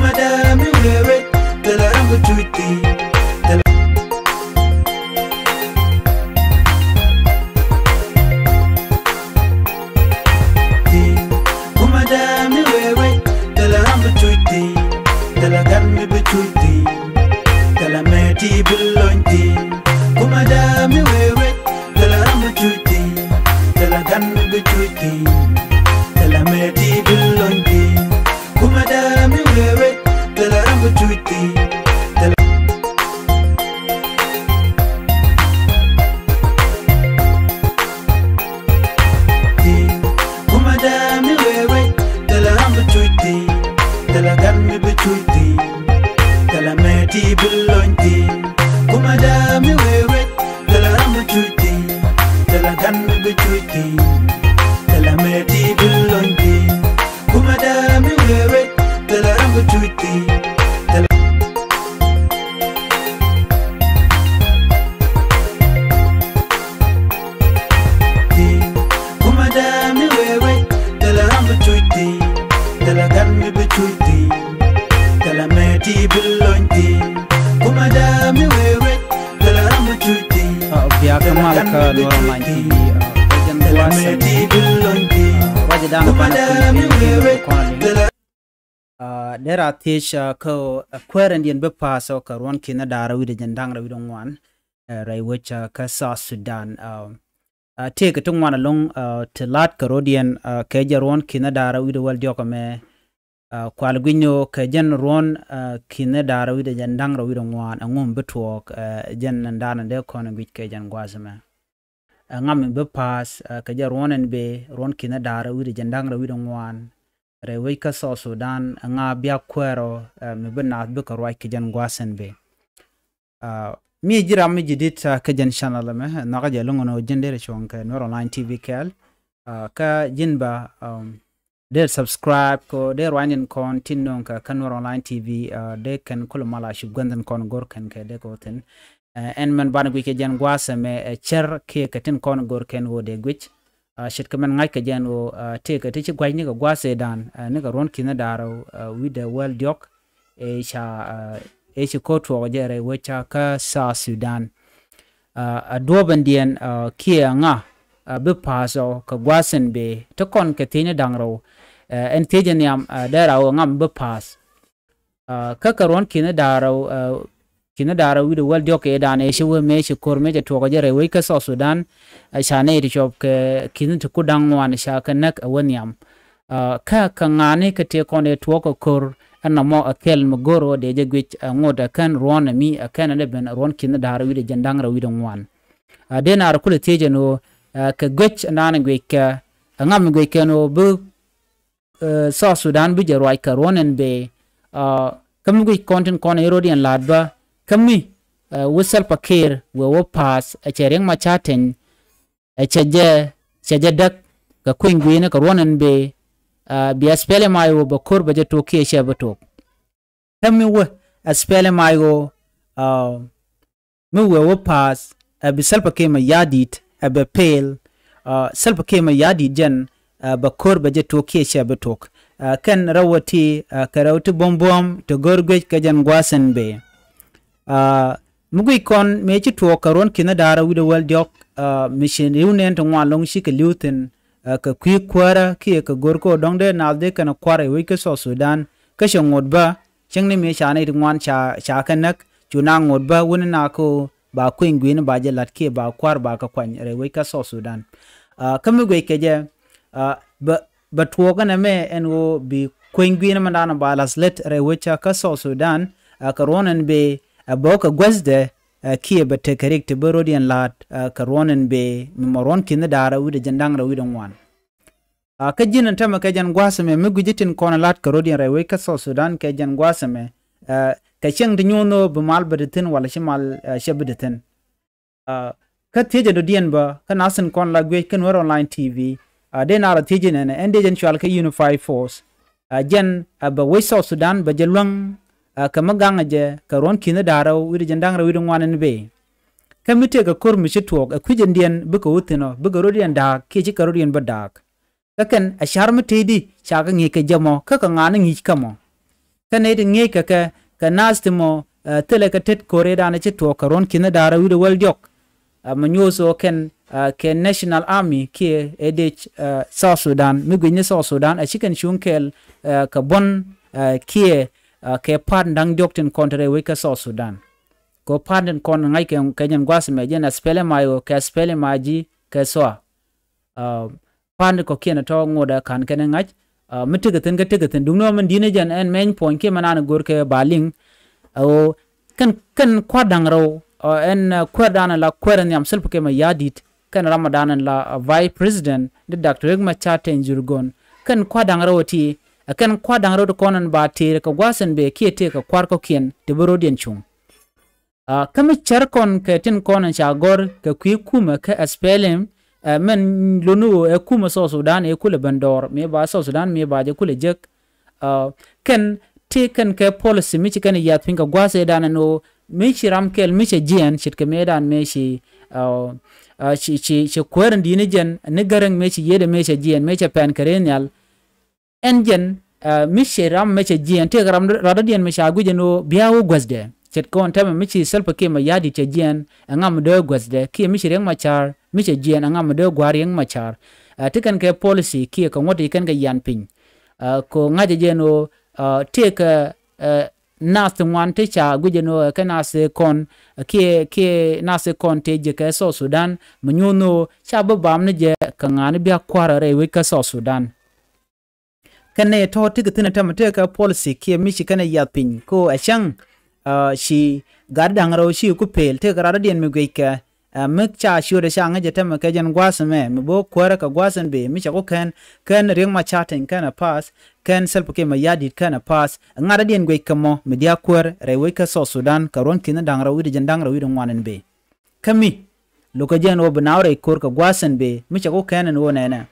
kumadami wewe telarambu tuiti kumadami wewe telarambu tuiti telaganmi betuiti telameti bilonti kumadami wewe telarambu tuiti telaganmi betuiti telameti bilonti kumadami wewe telarambu tuiti kumadami wewe telarambu tuiti telaganmi betuiti telameti bilonti kumadami wewe telarambu tuiti telaganmi betuiti telameti bilonti kumadami wewe telarambu tuiti kumadami wewe telarambu tuiti telaganmi betuiti telameti bilonti kumadami wewe telarambu tuiti biya kamal ka normal TV telameti bilonti wajadana kumadami wewe dera tisha ko kwerendian bepaso ka ron kina dara wi de jandang ra wi don wan rai wacha ka South Sudan take tung wan along telat karodian ke jaron kina dara wi de wal joko me kwal gwinyo ke jen ron kina dara wi de jandang ra wi don wan ngom betwok jen ndana de kono gwi ke jan gwazama ngam bepas ke jaron en be ron kina dara wi de jandang ra wi don wan rewe ka South Sudan nga bia kwero me bena be ka roi kijan gwasen be mi jira mi jidit kijan channel me na ga jelongo no jendere chonka no online TV kel ka jinba der subscribe ko der wanin kon tinnon ka kanor online TV de kan kul mala shugwandan kon gor kan ke de koten en man ban gwi kijan gwasa me cher ke katin kon gor ken wo de gwich shit kaman ngai ka jan o te ka te chi gwai ni ka gwase dan ni ka ron kina daro with the world yok e cha ko to jere wecha ka South Sudan a dobandian kia nga be paso ka gwasen be to kon ka tine dangro en tejen yam dara o ngam be pas ka ron kina daro with the world yok e dan e shi we me shi korme je to jere we ka South Sudan shane ri chop ke kin to kudang wan sha kanak awanyam ka ngane ke te kon e to ko kor anamo akel magoro de je gwich ngoda kan ron mi kan ne ben ron kin dar wi de jandang ra wi don wan den ar kule teje no ke gwich nan gwe ka ngam gwe ke no bu South Sudan bu je roi ka ron en be kam gwe content kon erodian ladba kami wusal pakir we wo pass a chereng ma chaten a cheje dak ka kwingwina ka ronan be bi aspele mayo ba korba je to ke she batok kami we aspele mayo me we wo pass a bi salpa ke ma yadit a be pel salpa ke ma yadit jen ba korba je to ke she batok kan rawati ka rawti bombom to gorgwej ka jan gwasen be mugui kon mechi to karon kina dara wi de wal jok mission yunen to ngwa long shi ke lutin ka kwi kwara ki ka gorko dongde nalde kana kwara wi ke South Sudan ka shongod ba chengni me chane ngwan cha kanak chuna ngod ba wona na ko ba kwingwin ba je latke ba kwar ba ka kwan re wi ka South Sudan kamugui ke je ba to kana me en wo bi kwingwin mandana ba laslet re wi ka South Sudan karonan be aboka gwazde kiye bate karik te borodian lat karonen be moron kin dara wi de jandang ra wi don wan ka jinan tama ka jan gwasame me gujitin kona lat karodian ra wi ka South Sudan ka jan gwasame ka cheng de nyono be mal bedetin wala shimal shebedetin ka teje do dien ba ka nasen kon la gwe kan war online TV de na ra teje ne ende jan chwal ka Unified Force jan ba wi South Sudan ba jelwang kamagang je karon kina daraw wi jandang ra wi don wanen be kamite ga kor mi chitwok akwijen dien buko utino bugo rodian da ke chi karodian badak kaken a sharmte di chaga ngi ke jamo kaka ngana ngi kamo kane de nge ka nastimo tele ka tet kore da na chito karon kina dara wi de wal jok manyoso ken national army ke edh South Sudan mi gwe South Sudan a chicken shunkel ka bon ke pan dang dokten kontre we ka South Sudan ko pan kon ngai ke kenyan gwas me jena spele mayo ka spele maji ka so pan ko kena to ngoda kan ken ngai mitigaten ga tigaten dungno man dine jan en main point ke manana gor ke baling o kan kwadang ro en kwadana la kwaran yam selp ke ma yadit kan Ramadan la vice president de Dr. Riek Machar Njurgon kan kwadang ro ti kan kwadang ro konan ba te ka gwasen be ke te ka kwar ko kien de boro den chung kam char kon ke tin konan cha gor ka kwi kuma ka SPLM men lonu e kuma South Sudan e kule bandor me ba South Sudan me ba je kule jek kan te kan ke policy mi kan ya pinga gwase dana no mi chiram kel mi che jien chit ke medan me shi kweren dine jen ne garang me chi yede me che jien me che pen kerenial enjen mi chiram me che jien te garam radadien me sha guje no biawo gwasde chet kon tama mi chi selpa ke ma yadi che jien ngam do gwasde ki mi Riek Machar mi che jien ngam do gwarieng Machar tikan ke policy ki ko ngoti kan ga yan pin ko ngaje jeno te ka nas wan te cha guje no kana se kon ke nas kon te je ka South Sudan munyono cha babam ne je kangani bia kwara re we ka South Sudan kane to tigatina tamate ka policy ke mi shi kana ya pin ko achang shi gardang ro shi ku pel te garada dien mi gweika mek cha shure shanga jeta me kajan gwasme me bo kwara ka gwasan be mi cha ko kan Riek Machar kana pass kan selp ke ma yadit kana pass ngara dien gweika mo me dia kwar re we ka South Sudan karon kina dangra wi de jandang wi de ngwanen be kami loka jen wo banawre kor ka gwasan be mi cha ko kan no nena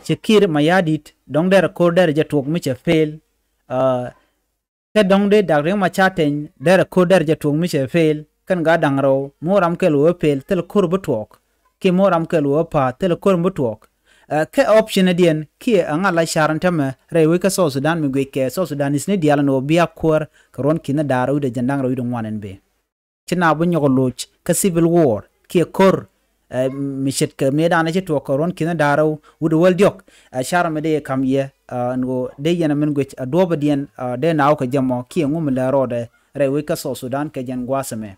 chekir ma yadit dong der kor der jatok mi cha fail ka dong de Riek Machar der kor der jatok mi cha fail kan ga dangro moram ke lo pel tel kur butok ki moram ke lo pa tel kur butok ke option adien ki anga la sharantama rewe ka South Sudan mi gwe ke South Sudan is ne diala no biya kur karon kina daru de jandang ro ngwanen be tina bu nyogoloch ka civil war ki kur mi shet ke medana je to karon kina daru wudu wal diok sharame de kam ye ngo de yana men gwe adoba dien de naw ka jamo ki ngum la rode rewe ka South Sudan ke jan gwasame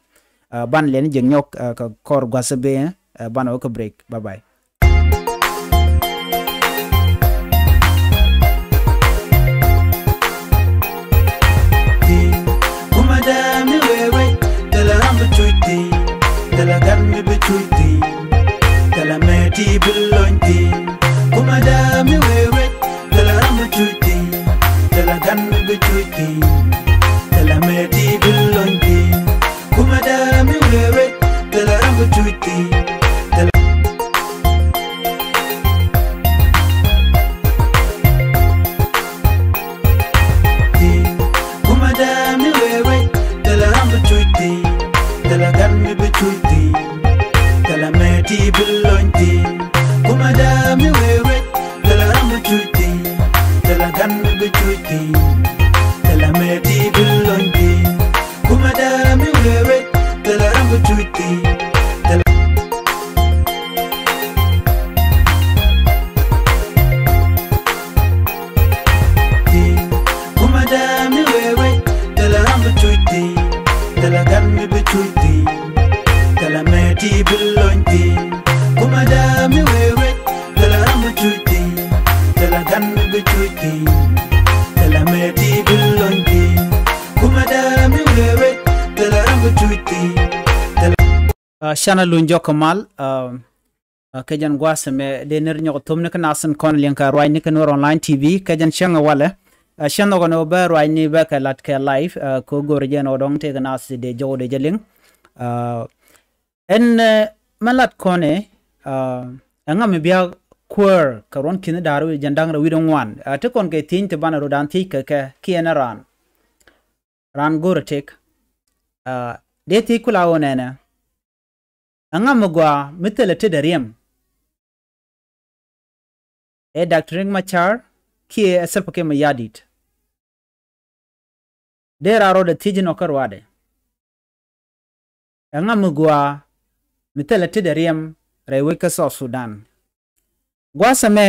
ban len jeng nyok ka kor gwasabe ban o ka break bye bye kumada mi wewe tala rambu chuiti tala gan mi bichuiti tala meti bilonti kumada mi wewe tala rambu chuiti tala gan mi bichuiti tala meti bilonti kumada mi wewe tala rambu chuiti kumada mi wewe tala rambu chuiti tala gan mi bichuiti tala meti bilonti kumada mi wewe tala rambu chuiti tala gan mi bichuiti tala meti bilonti kumada mi wewe tala rambu chuiti kumada mi wewe tala rambu chuiti tala gan mi bichuiti tala meti bilonti kumada mi wewe tala rambu chuiti tala gan mi bichuiti tala meti bilonti kumada mi wewe tala rambu chuiti shana lunjo kamal kajan gwasame de ner nyoko tumne kana san kon lenka roi ne kan online tv kajan shanga wala shano gono ba roi ni ba ka lat ka live ko gorje no dong te kana si de jode jeling en malat kone anga me bia kwar karon kin daru jandang ra widon wan te kon ke tin te bana rodan ti ka kiena ran gortek de ti kula wonena anga mugwa mitele te dariem Dr. Riek Machar ki selpa ke ma yadit dera ro de tijin okarwade anga mugwa mitela tidariam rewe ka South Sudan gwasame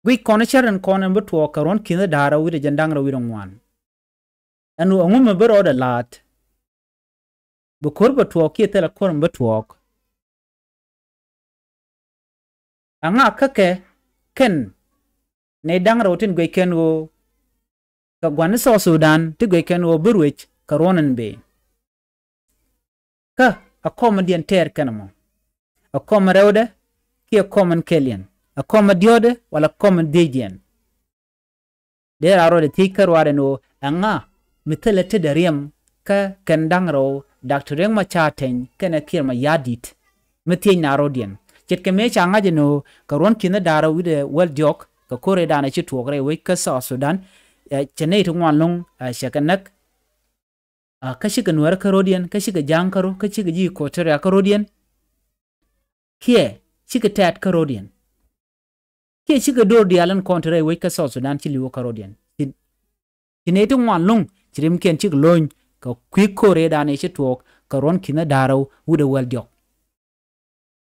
gwi kone charen kone butwo karon kina dara wide jandang ro widong wan anu angume bero de lat bukur butwo kietela korum butwo anga kake ken ne dang ro tin gwe ken wo ka gwan South Sudan ti gwe ken wo burwich karonen be ka akoma dien ter kanamo akoma rewde ki akoma kelien akoma diode wala akoma dejen dera ro de tikar ware no anga mitele te dariam ka kendangro Dr. Riek Machar ten kana kirma yadit mitin narodien chet ke me changa jeno karon kina dara wide wel jok ka kore dana chi tuogre we ka South Sudan chene to wan long shakanak kashi ka nuar karodian kashi ka jankaro kashi ka ji kotere karodian kie chika tat karodian kie chika dor dialan kontre we ka South Sudan chi liwo karodian chene to wan long chirim ken chik loñ ka kwi kore dana chi tuog karon kina dara wide wel jok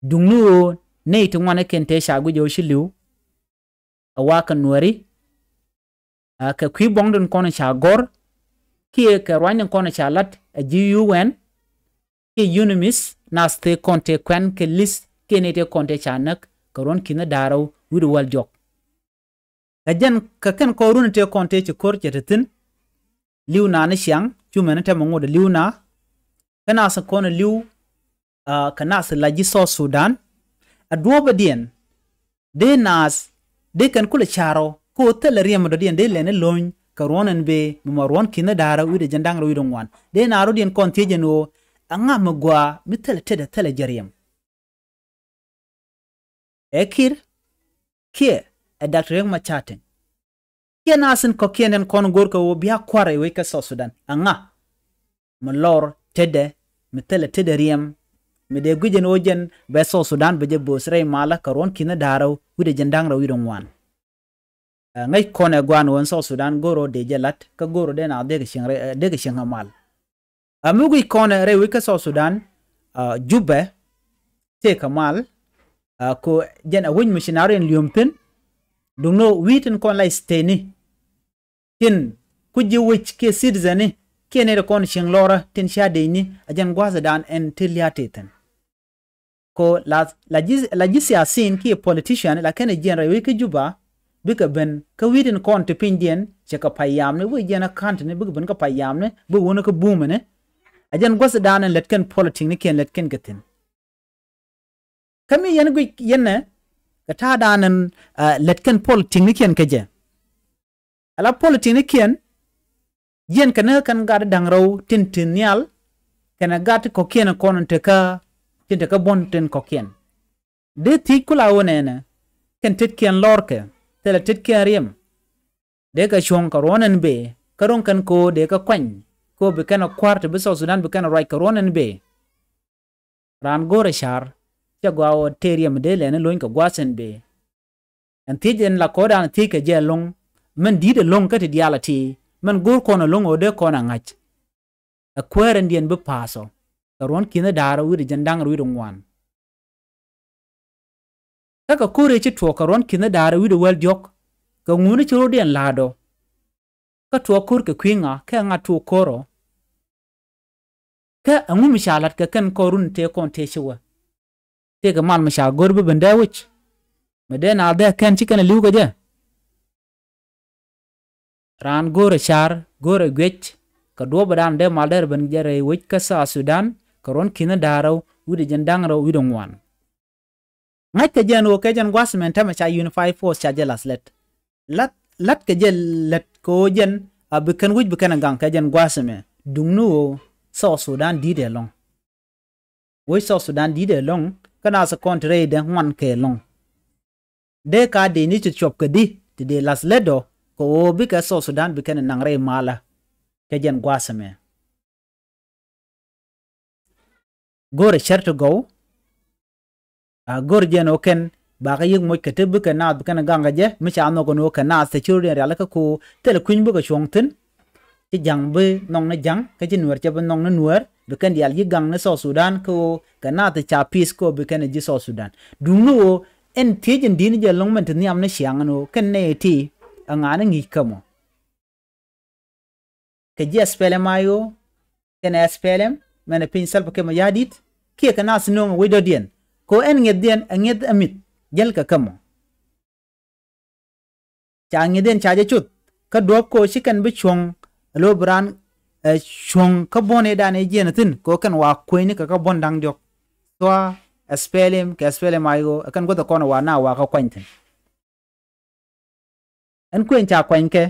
dungnu ne to wan ken te shagu jo chi liw awaka nuari ka kwi bongdon kono cha gor kie ka rwanyen kono cha lat a GUN ki unimis naste konte kwen ke list kenete konte cha nak karon kina daraw widu wal jok ajan ka ken ko runte konte ci kor cetetin liw na na siang chumene te mongo de liw na kana sa kono liw kana sa laji South Sudan adwoba dien de nas de kan kula charo ko tele riam do dien de lene loñ karonen be mumarwan kina dara wide jandang ro widon wan de na ro dien konte jeno anga magwa mitele tede tele jariam ekir kie a Dr. Riek Machar kie nasin ko kienen kon gor ko biya kware we ka South Sudan anga malor tede mitele tede riam mi de gujen ojen be South Sudan be je bosre mala karon kina dara wide jandang ro widon wan ngay kone gwan won South Sudan goro de jelat ka goro de na de ke shinga mal amugi kone re wika South Sudan jubbe te kamal ko jen a win missionary en liumtin dungno witen kon la steni tin kuji wich ke citizen ke ne kon shing lora tin sha de ni ajan gwaza dan en tiliateten ko la jisia sin ki politician la kene jen re wika juba bika ben ka widen kon te pindien che ka payam ne we jena kant ne bika ben ka payam ne bu wona ka boom ne ajan gwas dan let ken politic ne ken let ken gatin kami yen gu yenne ka ta dan let ken politic ne ken kaje ala politic ne ken yen kana kan ga dangraw tintinyal kana gat ko ken kon te ka tin ka bon ten ko ken de ti kula wona ne ken tit ken lorke tela tit kiariam de ka shong karonen be karon kan ko de ka kwany ko be kana kwarte be South Sudan be kana right karonen be ran gore shar ja gwa teriam de le ne loin ka gwasen be antijen la kodan ti ka je long men di de long ka ti dialati men gur kono long o de kona ngach a kweren dien be paso karon kina dara wi de jandang wi dong wan ka kure ci to karon kina dara wi de wel jok ka ngune ci rodien lado ka to kur ke kwinga ka nga to koro ka angu mishalat ka kan korun te kon te shiwa te ga mal misha gorbe benda wich medena da kan ci kana liuga je ran gore char gore gwech ka do badan de mal der ben jere wich ka South Sudan karon kina dara wi de jandang ro wi dong wan ngay ka jen wo ka jen gwasmen ta cha unify force cha jelas lat ka jel let ko jen abikan wuj bikan gang ka jen gwasme dungnu South Sudan di de long wo South Sudan di de long kana sa kontre de wan ke long de ka de ni chop ka di ti de las ledo ko bi ka South Sudan bikan nangre mala ka jen gwasme gore cherto go gorjen oken baga yig moy kete buka na buka na ganga je micha no gono kana se churi ala ka ko tel kuñ buka chongtin chỉ giang bê nong nó giang cái chỉ nuột cho bên nong nó nuột bị cái dial gì gang nó South Sudan ko cái nào thì cha peace ko bị cái này gì South Sudan đúng nó en thế chân đi nó giờ long mình thì niệm nó xiang nó cái này thì anh anh nghĩ cầm cái gì SPLM ayo cái này SPLM mình pin sal pakai mayadit kia cái nào xin nong với đồ điện ko en nghe điện anh nghe amit gel cái cầm cha nghe điện cha chút cái đốp ko chỉ cần bị chuông lo brand chuông carbon edan ejen tin ko kan wa koini ka carbon dang diok to SPLM ka SPLM ayo kan go to kono wa na wa ka kwintin en kwen cha kwen ke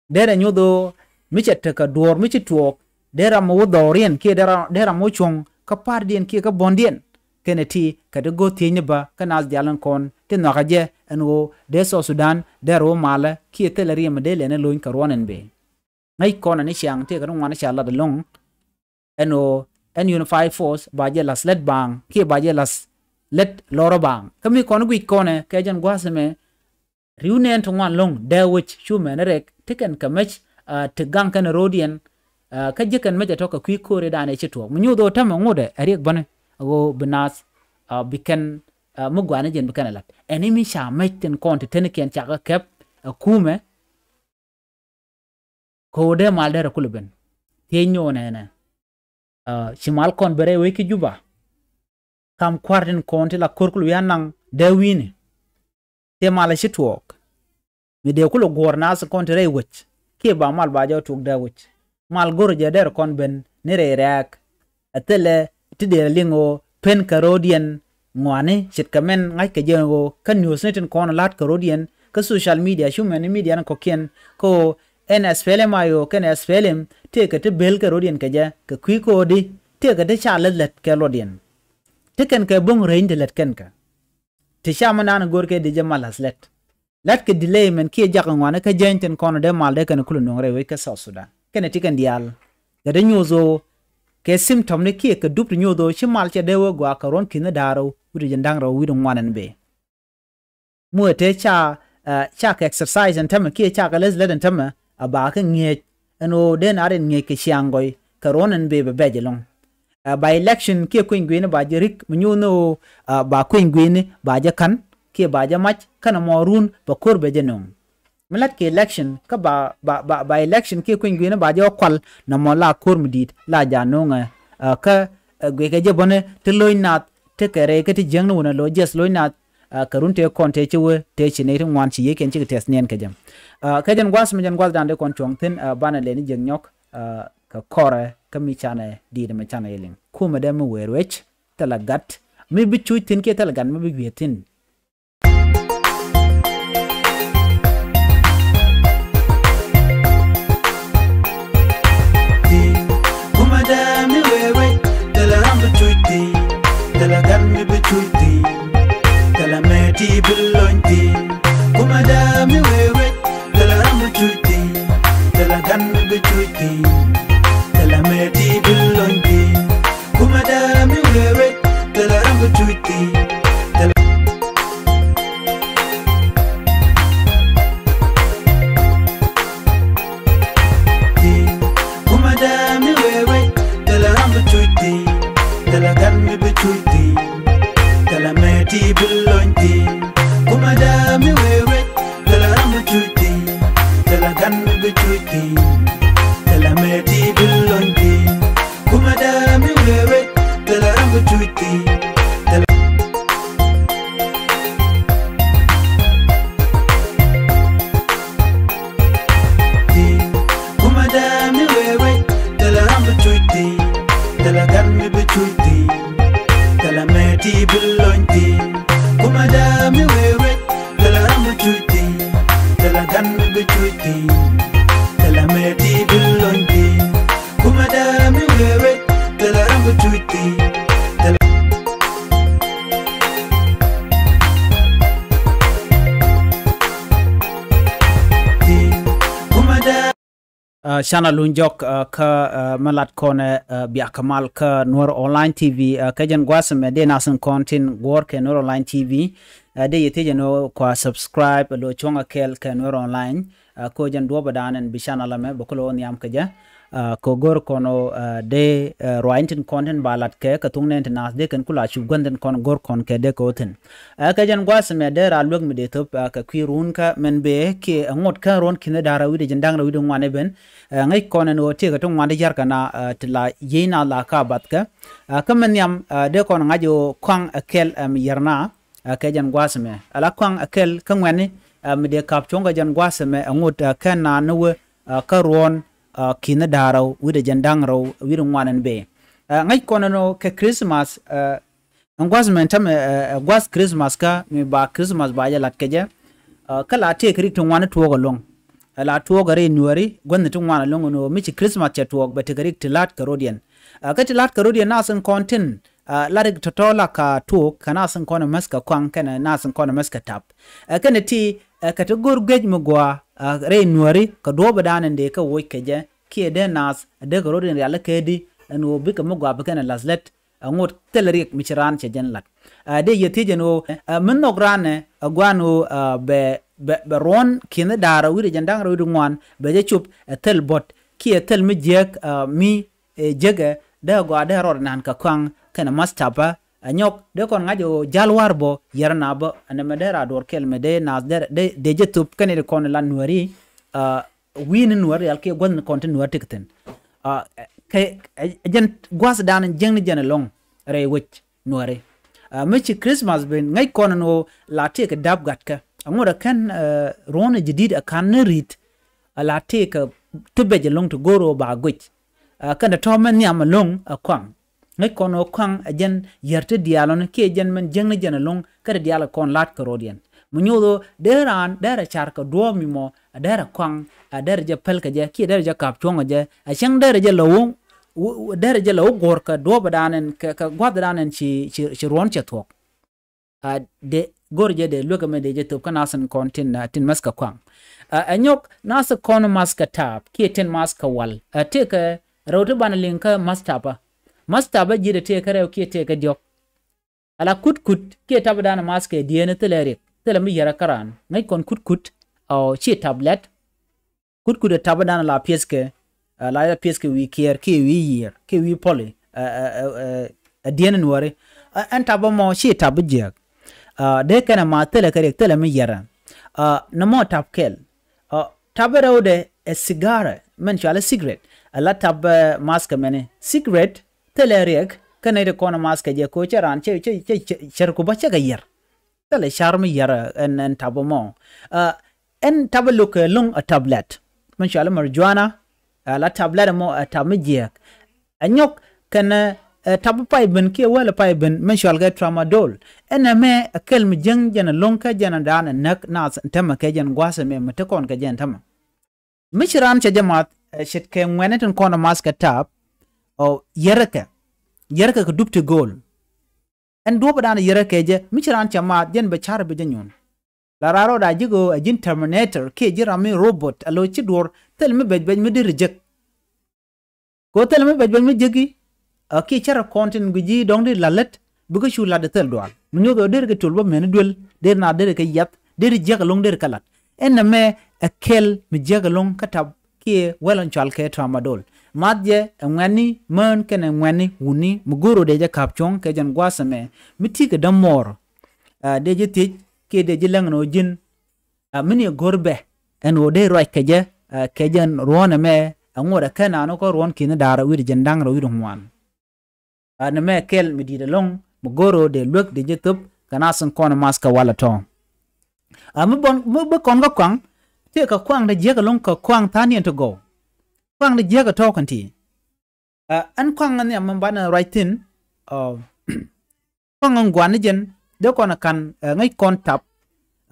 dera nyodo mi chet ka dor mi chituok dera mo dorien ke dera mo chuong ka par dien ke ka bondien keneti ka de go tinya ba kanal dialan kon tin na gaje en go de South Sudan dero mala ki teleri medele ne loin karwanen be ngay con này xiang thì cái đó ngoan nó là long eno en unified force baje las let bang kia baje las let loro bang kami con gui con này cái chân quá xem reunion trong ngoan long there which chu men rek tiken kamech to gang kan rodian cái gì kan meja to ka quy kore da ne chitu mu nyu do tam ngode ariek bane go benas biken mugwana jen biken lat enemy sha mech ten kon te ten ken cha ka kep kume ko de mal de rakuluben tenyo ne shimal kon bere we ki juba kam kwartin kon te la korkul yanang de wini te mal shitwok mi de kulo gornas kon te rewich ke ba mal ba jaw tuk de wich mal gor je der kon ben ne re rak atele ti de lingo pen karodian ngwane chit kamen ngai ke jengo kan news net kon lat karodian ka social media shumen media na ko ken ko SPLM ayo ken SPLM te ka te bel ka rodien ka ja ka kwi ko di te ka te cha let ka rodien te ken ka bung rein de let ken ka te sha manana gor ke de jamal haslet let ke delay men ke ja ka ngwana ka jenten kono de mal de ken kulun ngre we ka South Sudan ken ti ken dial ga de nyozo ke symptom ne ke ka dup nyozo chi mal che de wo gwa ka ron kin daro wi de ndang ro wi de ngwanan be mu te cha ka exercise and tam ke cha ka les let and tam aba ka nge ano den aren nge ke siangoy karonen be bejelong by election ke ko ngwene ba jerik mnyuno ba ko ngwene ba ja kan ke ba ja mach kana morun ba kor be jenong melat ke election ka ba election ke ko ngwene ba ja kwal na mo la kor midit la ja nonga ka gwe ke je bone te loinat te kere ke ti jengno na lo jes loinat karun te kon te chewe te chine ri ngwan chi yeken chi tes nien ka jam ka jan gwas me jan gwas dande kon chong tin bana le ni jeng nyok ka kore ka mi chane di de me chane yeling kuma de mu werwech talagat mi bi chu tin ke talagan mi bi wetin kuma da mi wewe talagan bi chu tin talagan mi bi chu tin talameti bilonti kuma da mi wewe talagan bi chu tin talagan mi bi chu tin talameti bilonti kuma da mi wewe talagan bi chu tin kuma da mi wewe talagan bi chu tin talagan mi bi chu tin talameti bilonti kuma da mi wewe talagan bi chu tin talagan mi bi chu tin talameti bilonti kuma da mi wewe talagan bi chu tin kuma da mi wewe talagan bi chu tin talagan mi bi chu tin talameti bilonti kuma da mi wewe talagan bi chu tin talagan mi bi chu tin talameti bilonti kuma da mi wewe talagan bi chu tin kuma da Shana lunjok ka malat kone biya kamal ka Nur Online TV ka jan gwasa me de nasan kontin gor ke Nur Online TV de yete jano kwa subscribe lo chonga kel ka Nur Online ko jan do badanen bishana lame bokolo niam kaja ko gor kono de rointin content balat ke ka tungne nas de kan kula chu ganden kon gor kon ke de ko tin ka jan gwas me de ra lug me de top ka kwirun ka men be ke ngot ka ron kine dara wi de jandang ra wi de ngwane ben ngai kono no te ka tong ngwane jar kana tla yina la ka bat ka men yam de kon ngajo kwang akel yarna ka jan gwas me ala kwang akel ka ngwane me de kap chonga jan gwas me ngot ka na no ka ron kina daraw wida jandang raw wida ngwanan be ngai kono no ke Christmas ngwas men tam gwas Christmas ka mi ba Christmas ba ya lat keje kala te kri to ngwana to go long la to go re nuari gon to ngwana long no mi ci Christmas te to ba te kri tilat karodian ka tilat karodian na san content larig totola ka to kana san kono maska kwang kana na san kono maska tap kana ti ka to gor gej mo gwa re nuari ka do badanen de ka woy keje ki de nas de gorodin yalla kedi no bi ka mo gwa ba kana laslet ngot telerik michiran che jan lat de yeti jeno men no grane gwanu be ron kina dara wi de jandang ro ngwan be je chup tel bot ki tel mi jek mi jege de gwa de ro nan ka kwang kana mastapa anyok de kon ngajo jalwar bo yarna bo ane medera dor kel mede nas de je tup kane de kon lan nuari win nuari alke gon konten nuari tikten kay jen gwas dan jeng ni jena long re wich nuari mechi Christmas ben ngay kon no la tek dab gatka ngoda kan rona jadid kan rit la tek tubbe long to goro ba gwich kan to men nyam long kwang ngay kono kwang ajen yerte dialon ke jen men jeng jena long kada diala kon lat karodian munyodo deran dera charka do mi mo dera kwang dera je pelka je ki dera je kap chonga je a chang dera je lawung dera je law gor ka do badanen ka gwadanen ci ron che tok de gor je de loka me de je to kana san kontin tin maska kwang anyok nasa kono maska tap ki tin maska wal te ka rawtu banalinka mastapa mastaba jide te kare ki te ka diok ala kut ki tabdana maske diene telerik telemi yara karan ngai kon kut o chi tablet kut tabdana la pieske wi care ki wi year ki wi poly diene nuare an tabamo chi tabjek de kana ma tele kare telemi yara namo tapkel taberode a cigar men chala cigarette ala tab maske mene cigarette telerik kana de kona maska je ko charan che cherku bacha ga yer tele charmi yer en tabomo en tablook long a tablet man shala marjuana la tablet mo tamije anyok kana tabu pai ben ke wala pai ben man shala ga tramadol en me akel mi jeng jana lonka jana dan nak nas tama ke jan gwasa me mata kon ka jan tama mishiran che jamat shit ke ngweneton kona maska tab o yerka ka dupte gol en do badana yerka je michiran chama jen be char be jenyon la raro da jigo a jin terminator ke jira mi robot alo chi dor tel mi bej mi di reject ko tel mi bej mi jegi ki chara content guji dong di lalet bugo shu la de tel doal munyo do der ke tulba men dul der na der ke yap der jeg long der kalat en me akel mi jeg long katab ki welon chal ke tramadol madje ngani man ken ngani wuni muguro deja kapchong ke jan gwasame miti ke damor deje tij ke deje langno jin mini gorbe en wode roy ke jan rona me ngora kana no ko ron kin dara wi jandang ro wi wan an me kel midi de long muguro de lok deje tup kana san kon maska wala to mo kon ga kwang te ka kwang de je ka long ka kwang tani to go kwang de jega token ti an kwang ne am bana writing kwang ngwan jen de kon kan ngai kon tap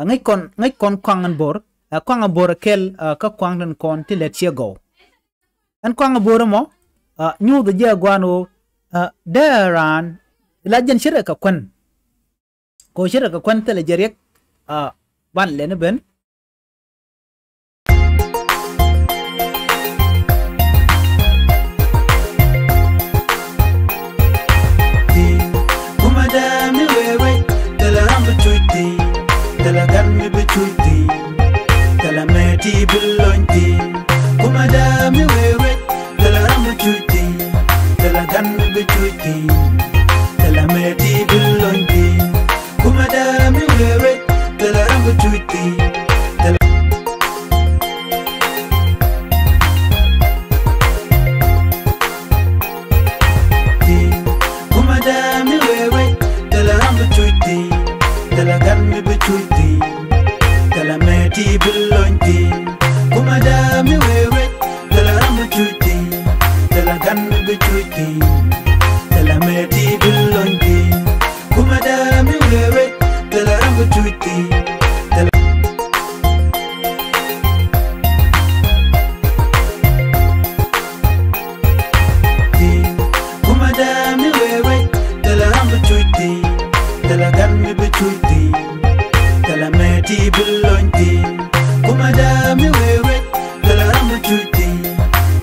ngai kon kwang an bor kwang bor kel ka kwang den kon ti let ye go an kwang bor mo nyu de je gwano deran la jen shira ka kwan ko shira ka kwan tele jerek ban le ne ben Tell a gun me between, tell a matey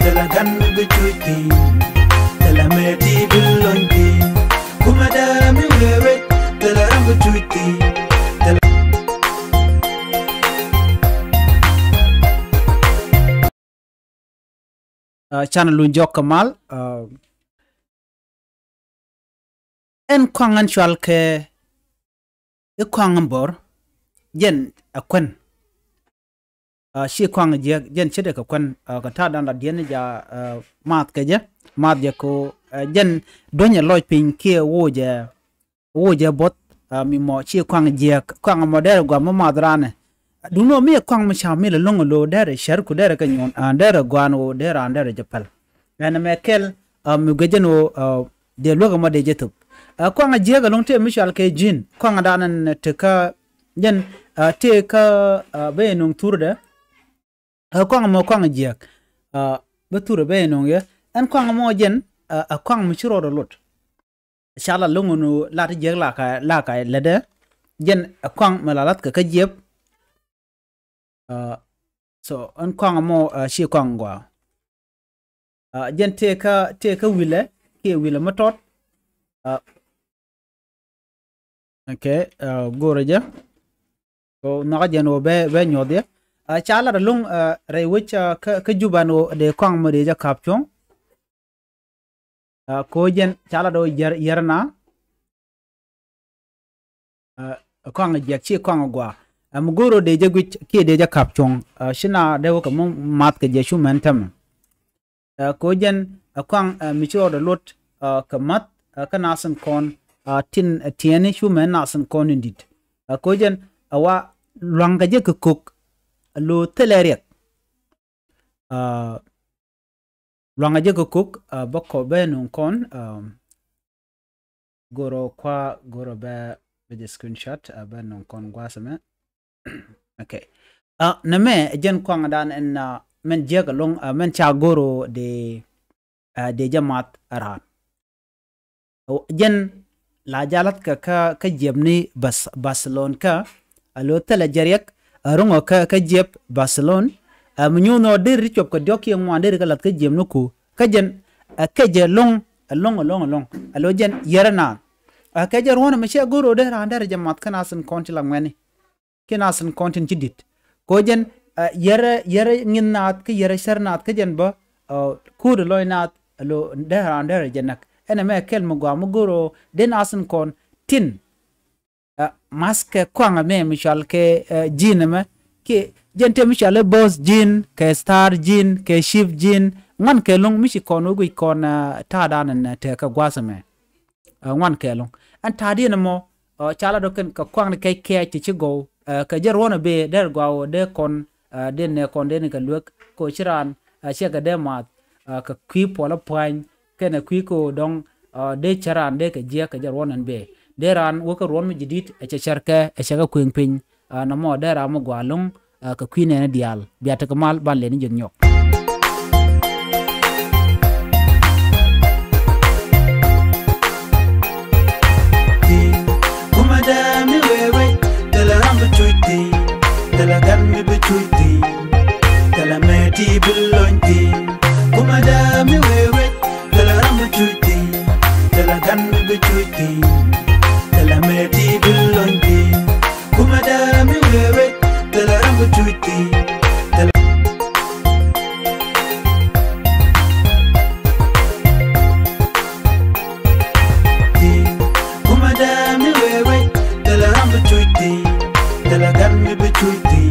tala gan mi betuti tala meti bilonti kuma da mi wewe tala ram betuti tala channel lu jok kamal en kwangan chwal ke e kwangan bor jen akwen shi kwang je jen chede ka kwen ka ta dan la dien ja mat ke je mat je ko jen donya loj pin ke wo je bot mi mo shi kwang je kwang mo der gwa mo madrane duno mi kwang mo cha mi le long lo der shar ku der ka nyon der gwan o der an der japal ana mekel mi gejeno de logo mo de jetup kwang je ga long te mi shal ke jin kwang danan te ka jen te ka be nong turde kwang mo kwang jiak beture be nong ye en kwang mo jen kwang mi chiro do lot shala lungunu lat jiak la ka lede jen kwang malalat ka jeb so en kwang mo shi kwang gwa jen te ka wile ke wile matot okay goreja so naga jen o be nyodye chala da lung re wich ka jubano de kwang mo de ja kapchong ko jen chala do yerna kwang je chi kwang gwa mugoro de ja gwich ke de ja kapchong shina de ko mo mat ke je shu mentam ko jen kwang micho do lot ka mat ka nasan kon tin tiene shu men nasan kon indit ko jen awa lwanga je kuk lo teleriak lwanga je kuk bako be nun kon goro be screenshot be nun kon gwasame okay na me jen kwang dan en men je ga long men cha goro de jamat aran jen la jalat ka jebni Barcelona ka lo teleriak rungo ka jeb Barcelona munyo no der chop ko dok yang mo der ka lat ka jem no ku ka jen ka je long alo jen yerana ka je rona me che goro der ander jamat kana san konti lang mani kana san konti jidit ko jen yere nginat ka yere sernat ka jen ba ku de loinat alo der ander jenak ene me kel mo gwa mo goro den asan kon tin maske kwanga me mishal ke jinema ke jente mishal boss jin ke star jin ke shift jin ngan ke long mishi kono gui kon ta danan te ka gwasame ngan ke long an ta dina mo chala do ken ka kwang ke ci go ka jer wona be der gwawo de kon den ne kon den ka luk ko chiran che ga de mat ka kwi pola point ken kwi ko dong de charan de ka je ka jer wona be deran woka ron mi jidit e charke e chaga kwing pin na mo dera mo gwalung ka kwine na dial biata kamal ban le ni jeng nyok kuma da mi wewe tala ram betuti tala gan mi betuti tala meti bilonti kuma da mi wewe tala ram betuti tala gan mi betuti tala meti bilonti kuma da mi wewe tala ram betuti kuma da mi wewe tala ram betuti tala gan mi betuti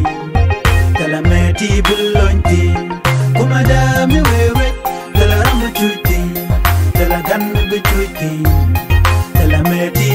tala meti bilonti kuma da mi wewe tala ram betuti tala gan mi betuti tala meti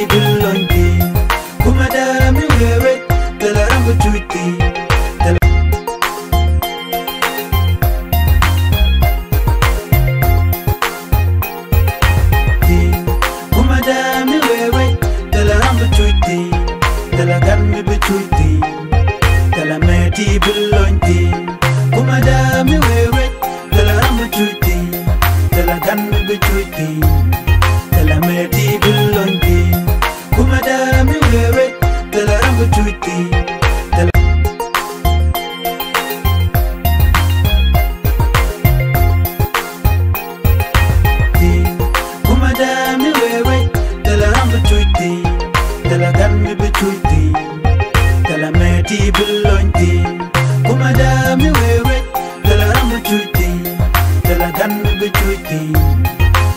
tuiti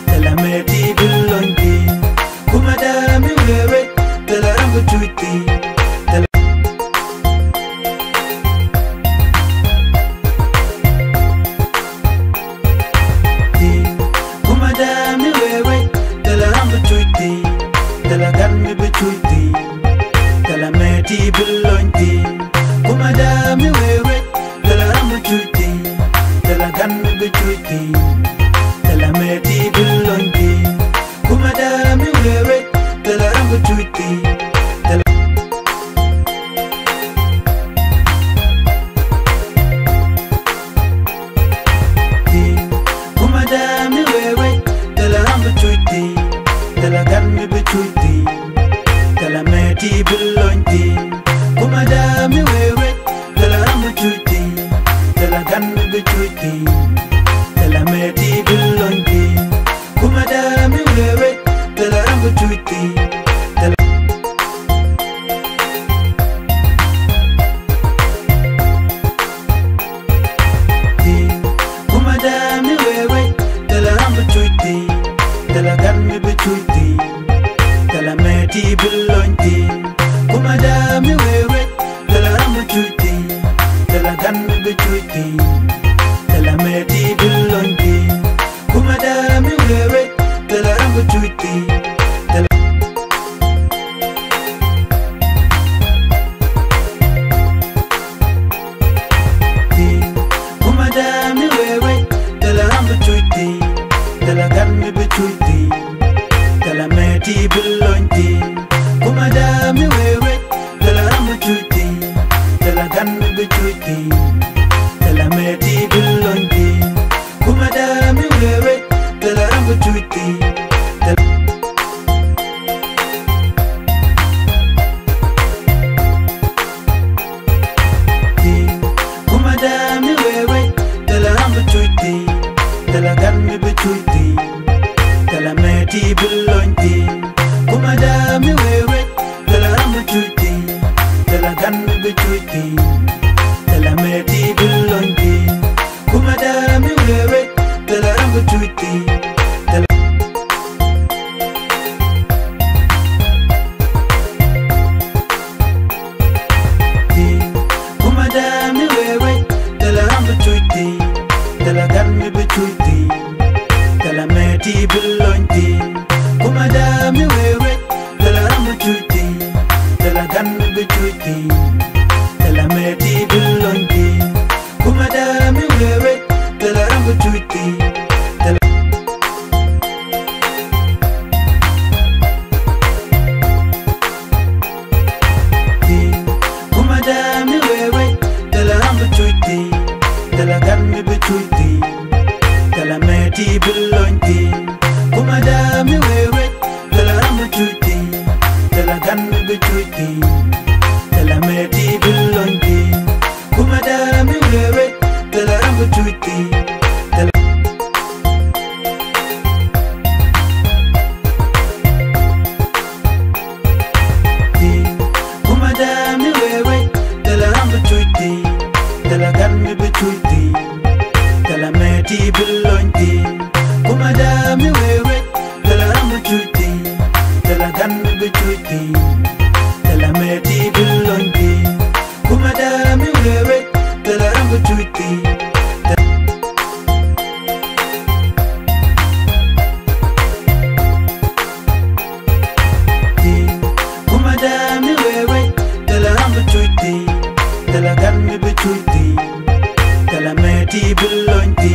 tala meti bilonti kuma dami wewe tala rambu tuiti tala kuma dami wewe tala rambu tuiti tala ganmi bituiti tala meti bilonti kuma dami wewe tala rambu tuiti tala ganmi bituiti tala meti bilonti kuma dami wewe tala rambu tuiti tala kuma dami wewe tala rambu tuiti tala ganmi bituiti tala meti bilonti kuma dami wewe tala rambu tuiti tala ganmi bituiti tala meti bilonti kuma dami wewe tala rambu tuiti tala kuma dami wewe tala rambu tuiti tala ganmi bituiti tala meti bilonti kuma dami wewe tala rambu tuiti tala ganmi bituiti tala meti bilonti kuma dami wewe tala rambu tuiti tala kuma dami wewe tala rambu tuiti tala ganmi bituiti tala meti bilonti kuma dami wewe tala rambu tuiti tala ganmi bituiti tala meti bilonti kuma dami wewe tala rambu tuiti tala kuma dami wewe tala rambu tuiti tala ganmi bituiti tala meti bilonti kuma dami wewe tala rambu tuiti tala ganmi bituiti tala meti bilonti kuma dami wewe tala rambu tuiti tala kuma dami wewe tala rambu tuiti tala ganmi bituiti tala meti bilonti kuma dami wewe tala rambu tuiti tala ganmi bituiti tala meti bilonti kuma dami wewe tala rambu tuiti tala kuma dami wewe tala rambu tuiti tala ganmi bituiti tala meti bilonti kuma dami wewe tala rambu tuiti tala ganmi bituiti tala meti bilonti kuma dami wewe tala rambu tuiti tala kuma dami wewe tala rambu tuiti tala ganmi bituiti tala meti bilonti kuma dami wewe tala rambu tuiti tala ganmi bituiti tala meti bilonti kuma dami wewe tala rambu tuiti kuma dami wewe tala rambu tuiti tala ganmi bituiti tala meti bilonti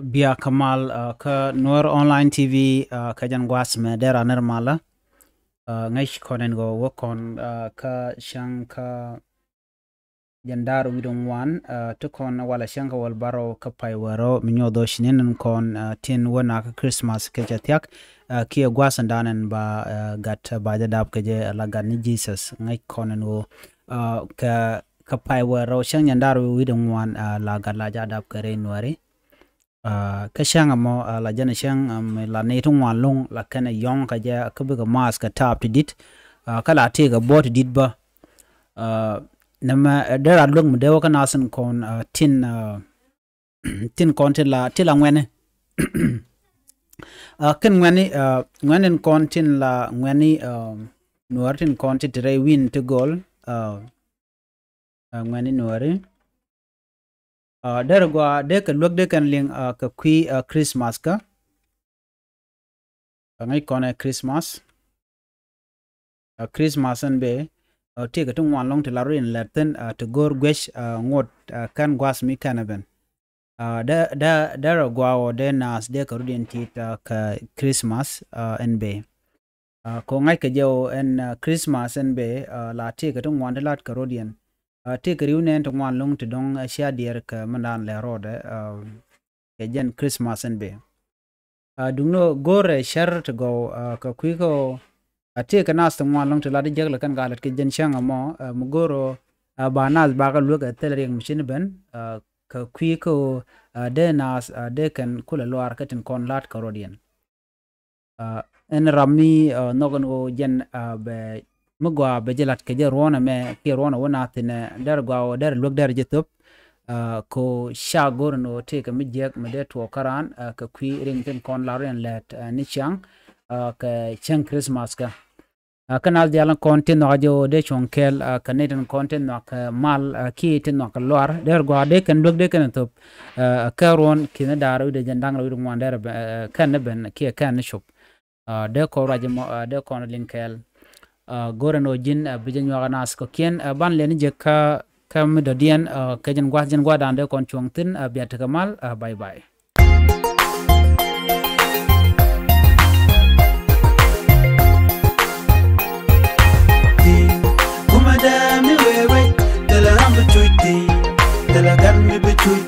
Bia Kamal ka Noor Online TV ka jan gwas me dera nermala ngaish konen go wokon ka shanka jandar widon wan to kon wala shanka wal baro ka pai waro minyo do shinen kon tin wona ka Christmas ke jatiak ki gwasan danen ba gat ba jadab ke je la gan Jesus ngai konen go ka pai waro shang jandar widon wan la gat la jadab ke renwari ka shang mo la jana shang la ne tung wan long la kana yong ka ja ka bi ka mas ka tap to dit ka la te ga bot dit ba nama dera lung mo dewa ka nasan kon tin kon te la ngwene kan ngwene kon tin la ngwene nuar tin kon te tre win to goal ngwene nuari der gwa de ka lok de kan ling ka kui Christmas ka ngai kone Christmas an be te ka tung wan long te larin laten to gor gwesh ngot kan gwas mi kanaben der gwa o de nas de ka rudin tit ka Christmas en be ko ngai ka jo en Christmas en be la te ka tung wan de lat ka rudin te ka riunen to wan long te dong sha dier ka mandan le rode ke jen Christmas en be dungno gore shar to go ka kui ko te ka nas to wan long te la de jagla kan galat ke jen shang mo mugoro ba nas ba ka lu ka telering machine ben ka kui ko de nas de kan kula loar ka tin kon lat ka rodien en rami nogon o jen be mugwa bejelat ke je rona me ke rona wona tine der gwa o der lok der jetup ko sha gorno te ka mijek me de to karan ka kwi ring tin kon laren let ni chang ka chang Christmas ka kanal dialan content no jo de chonkel kaneten content no ka mal ki tin no ka lor der gwa de kan lok de kan top ka ron kina daru de jandang ru ngwan der kan ben ki kan shop de ko rajmo de kon linkel gorano jin bijan yo ganas ko kien ban len je ka kam do dien ka jen gwa dande kon chongtin biat kamal bye bye kuma da mi wewe dala ram between dala gan mi between